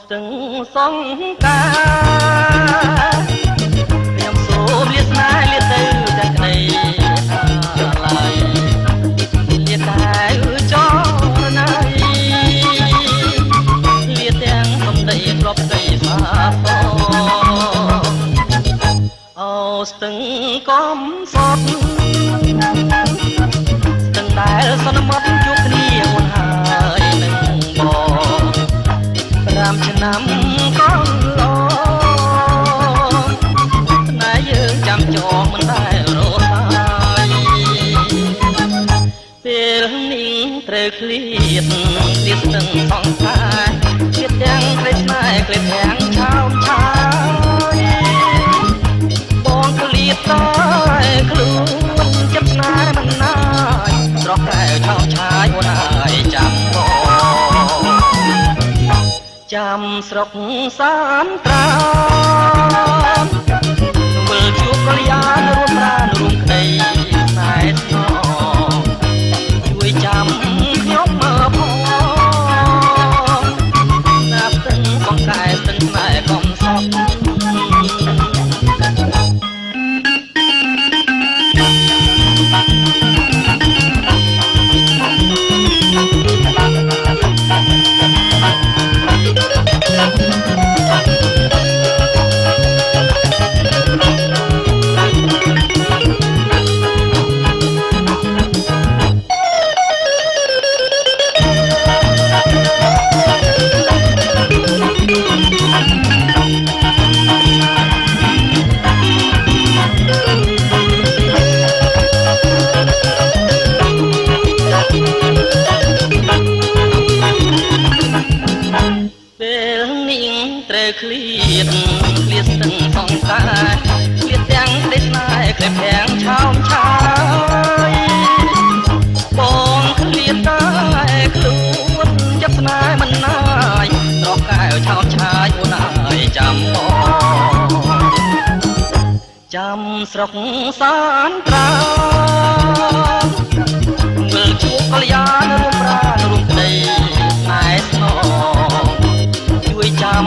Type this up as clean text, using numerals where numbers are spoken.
ស្ទឹងសង្ការព្រាមសូមលាស្នេហ៍លាទៅតែក្តីឡាយលាតែចរណៃលាទាំងសំដីក្របស្ដីសាសអូស្ទឹងកំសត់ស្ទឹងដែលសន្មត់ជួបគ្នាមុនហើយនឹងបង5ឆ្នាំកន្លងស្នេហ៍យើងចាំចងមិនដែលរសាយពេលនេះត្រូវឃ្លៀតស្ទឹងសង្សារជាតិទាំងក្រីស្នេហ៍ក្លេបទាំងឆោមឆាយបងឃ្លៀតតែខ្លួនចិត្តស្នេហ៍មិនណាយស្រស់កែវឆោមឆាយអូនហើយចាំបងចាំស្រុកសានត្រានវិលជួបកល្យានរួមប្រានរួមក្តីស្នេហ៍ស្នងជួយចាំខ្ញុំមកផងណាស់ស្ទឹងសង្កែស្ទឹងស្នេហ៍កំសត់ឃ្លៀតស្ទឹងសង្សារឃ្លៀតទាំងក្តីស្នេហ៍ក្លេបទាំងឆោមឆាយបងឃ្លៀតតែខ្លួនចិត្តស្នេហ៍មិនណាយស្រស់កែវឆោមឆាយអូនហើយចាំបងចាំស្រុកសានត្រានវិលជួបកល្យានរួមប្រានរួមក្តីស្នេហ៍ស្នងជួយចាំ